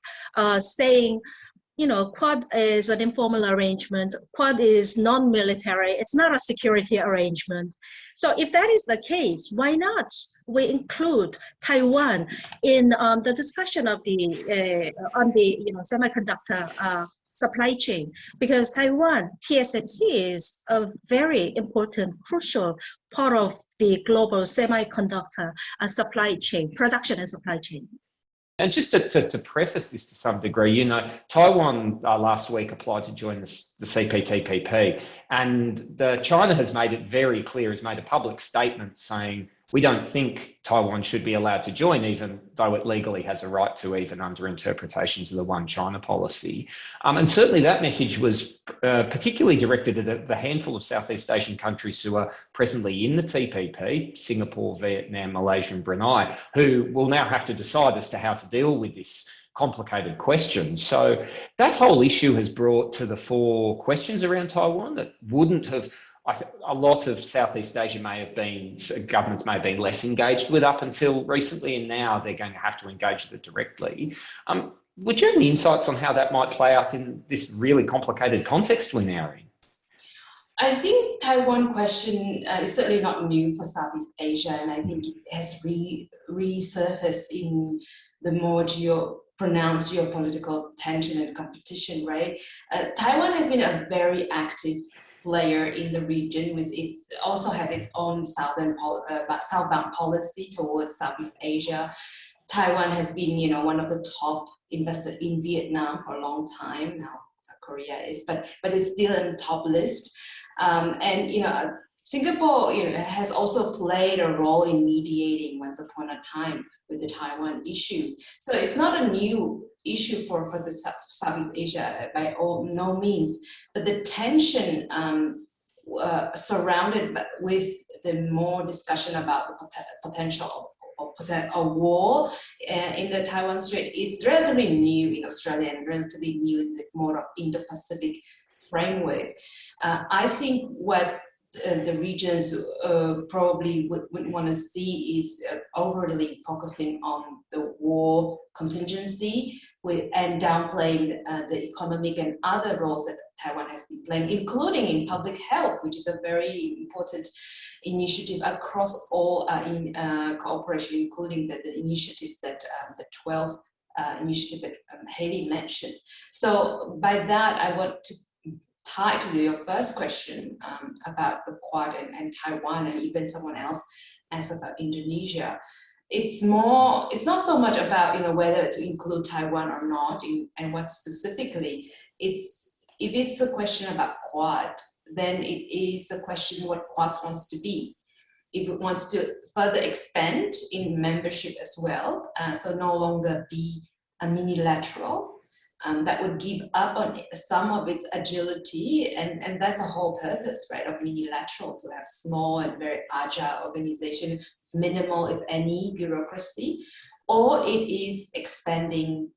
saying, you know, Quad is an informal arrangement. Quad is non-military. It's not a security arrangement. So if that is the case, why not we include Taiwan in the discussion of the on the semiconductor supply chain? Because Taiwan TSMC is a very important, crucial part of the global semiconductor supply chain, production and supply chain. And just to preface this to some degree, you know, Taiwan last week applied to join the CPTPP, and China has made it very clear, has made a public statement saying we don't think Taiwan should be allowed to join, even though it legally has a right to, even under interpretations of the One China policy. And certainly that message was particularly directed at the handful of Southeast Asian countries who are presently in the TPP, Singapore, Vietnam, Malaysia and Brunei, who will now have to decide as to how to deal with this complicated question. So that whole issue has brought to the fore questions around Taiwan that wouldn't have, a lot of Southeast Asia governments may have been less engaged with up until recently, and now they're going to have to engage with it directly. Would you have any insights on how that might play out in this really complicated context we're now in? I think Taiwan question is certainly not new for Southeast Asia, and I think it has resurfaced in the more pronounced geopolitical tension and competition, right? Taiwan has been a very active player in the region, with also have its own southbound policy towards Southeast Asia. Taiwan has been, you know, one of the top investors in Vietnam for a long time now. Korea is, but it's still in the top list. And you know, Singapore, you know, has also played a role in mediating once upon a time with the Taiwan issues. So it's not a new issue for the Southeast Asia by no means, but the tension surrounded with the more discussion about the potential of a war in the Taiwan Strait is relatively new in Australia and relatively new in the more of Indo-Pacific framework. I think what the regions probably wouldn't want to see is overly focusing on the war contingency and downplaying the economic and other roles that Taiwan has been playing, including in public health, which is a very important initiative across all in cooperation, including the initiatives that the 12 initiative that Hayley mentioned. So by that, I want to tie to your first question about the Quad and Taiwan, and even someone else asked about Indonesia. It's not so much about, you know, whether to include Taiwan or not, and what specifically. If it's a question about Quad, then it is a question what Quad wants to be. If it wants to further expand in membership as well, so no longer be a minilateral, that would give up on some of its agility, and that's the whole purpose, right, of minilateral, to have small and very agile organization, minimal, if any, bureaucracy, or it is expanding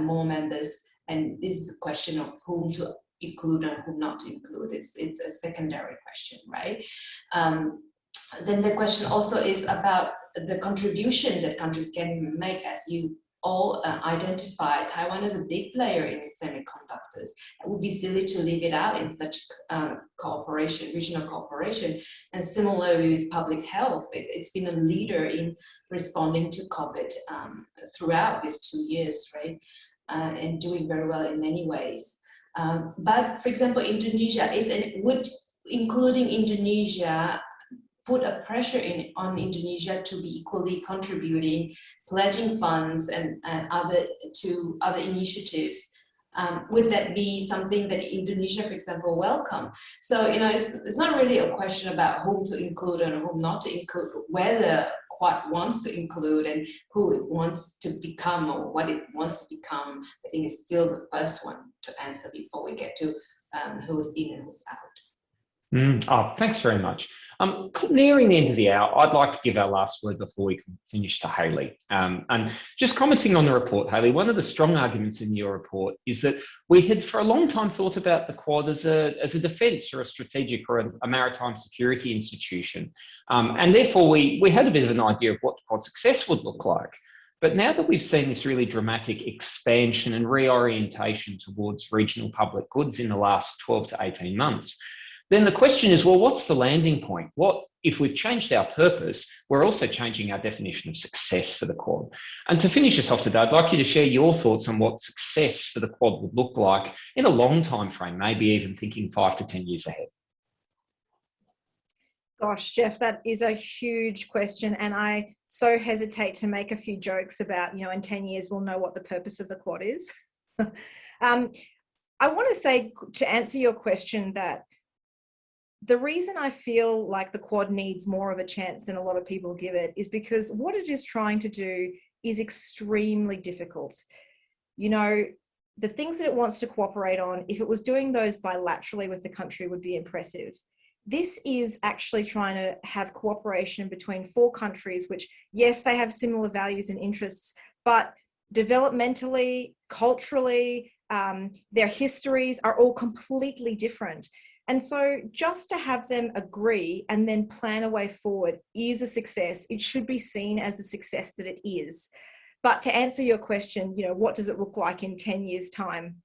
more members, and this is a question of whom to include and whom not to include. It's a secondary question, right? Then the question also is about the contribution that countries can make. As you all identify, Taiwan is a big player in semiconductors. It would be silly to leave it out in such cooperation, regional cooperation. And similarly with public health, it's been a leader in responding to COVID throughout these 2 years, right? And doing very well in many ways. But for example, Indonesia including Indonesia, put a pressure on Indonesia to be equally contributing, pledging funds and other initiatives. Would that be something that Indonesia, for example, welcome? So, it's not really a question about whom to include and whom not to include, whether Quad wants to include and who it wants to become or what it wants to become. I think it's still the first one to answer before we get to who's in and who's out. Oh, thanks very much. Nearing the end of the hour, I'd like to give our last word before we can finish to Hayley. And just commenting on the report, Hayley, one of the strong arguments in your report is that we had for a long time thought about the Quad as a defence or a strategic or a maritime security institution. And therefore, we had a bit of an idea of what Quad success would look like. But now that we've seen this really dramatic expansion and reorientation towards regional public goods in the last 12 to 18 months, then the question is, well, what's the landing point? What if we've changed our purpose, we're also changing our definition of success for the Quad? And to finish us off today, I'd like you to share your thoughts on what success for the Quad would look like in a long time frame, maybe even thinking 5 to 10 years ahead. Gosh, Jeff, that is a huge question. And I so hesitate to make a few jokes about, in 10 years, we'll know what the purpose of the Quad is. I want to say, to answer your question, that the reason I feel like the Quad needs more of a chance than a lot of people give it is because what it is trying to do is extremely difficult. The things that it wants to cooperate on, if it was doing those bilaterally with the country, would be impressive. This is actually trying to have cooperation between 4 countries, which, yes, they have similar values and interests, but developmentally, culturally, their histories are all completely different. And so just to have them agree and then plan a way forward is a success. It should be seen as the success that it is. But to answer your question, what does it look like in 10 years' time?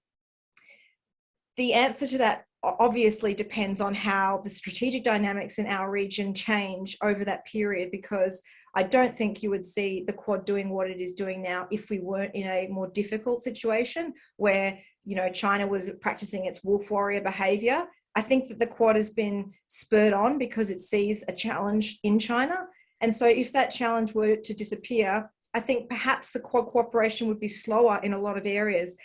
The answer to that obviously depends on how the strategic dynamics in our region change over that period, because I don't think you would see the Quad doing what it is doing now if we weren't in a more difficult situation where, China was practicing its wolf warrior behavior. I think that the Quad has been spurred on because it sees a challenge in China. And so if that challenge were to disappear, I think perhaps the Quad cooperation would be slower in a lot of areas.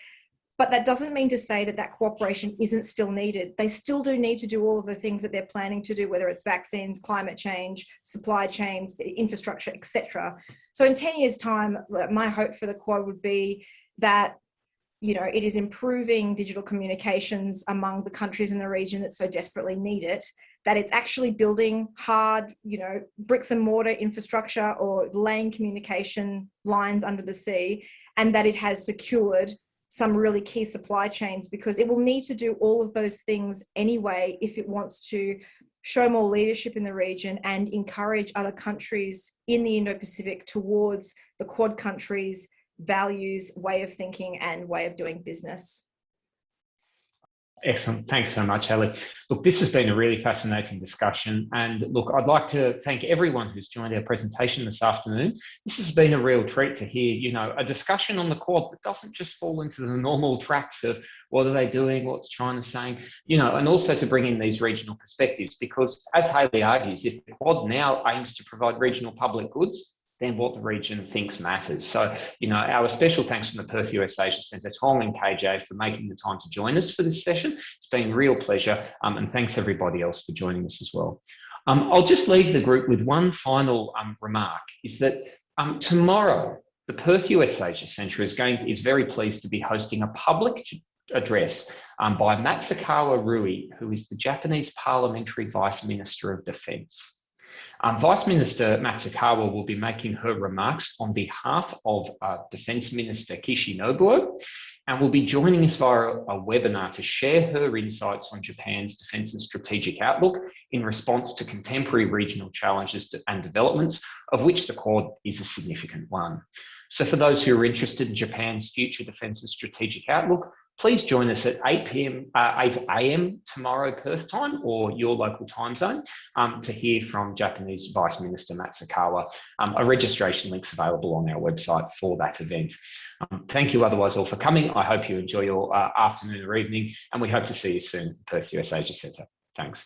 But that doesn't mean to say that that cooperation isn't still needed. They still do need to do all of the things that they're planning to do, whether it's vaccines, climate change, supply chains, infrastructure, etc. So in 10 years' time, my hope for the Quad would be that it is improving digital communications among the countries in the region that so desperately need it, that it's actually building hard, bricks and mortar infrastructure or laying communication lines under the sea, and that it has secured some really key supply chains, because it will need to do all of those things anyway if it wants to show more leadership in the region and encourage other countries in the Indo-Pacific towards the Quad countries' values, way of thinking and way of doing business. Excellent. Thanks so much, Hayley. Look, this has been a really fascinating discussion. And look, I'd like to thank everyone who's joined our presentation this afternoon. This has been a real treat to hear, a discussion on the Quad that doesn't just fall into the normal tracks of what are they doing, what's China saying, and also to bring in these regional perspectives, because as Hayley argues, if the Quad now aims to provide regional public goods, then what the region thinks matters. So, our special thanks from the Perth USAsia Centre, Huong and KJ, for making the time to join us for this session. It's been a real pleasure, and thanks everybody else for joining us as well. I'll just leave the group with one final remark, is that tomorrow, the Perth USAsia Centre is very pleased to be hosting a public address by Matsukawa Rui, who is the Japanese Parliamentary Vice Minister of Defence. Vice Minister Matsukawa will be making her remarks on behalf of Defence Minister Kishi Nobuo, and will be joining us via a webinar to share her insights on Japan's defence and strategic outlook in response to contemporary regional challenges and developments, of which the Quad is a significant one. So for those who are interested in Japan's future defence and strategic outlook, please join us at 8 a.m. tomorrow Perth time or your local time zone to hear from Japanese Vice Minister Matsukawa. A registration link's available on our website for that event. Thank you otherwise all for coming. I hope you enjoy your afternoon or evening, and we hope to see you soon at Perth USAsia Centre. Thanks.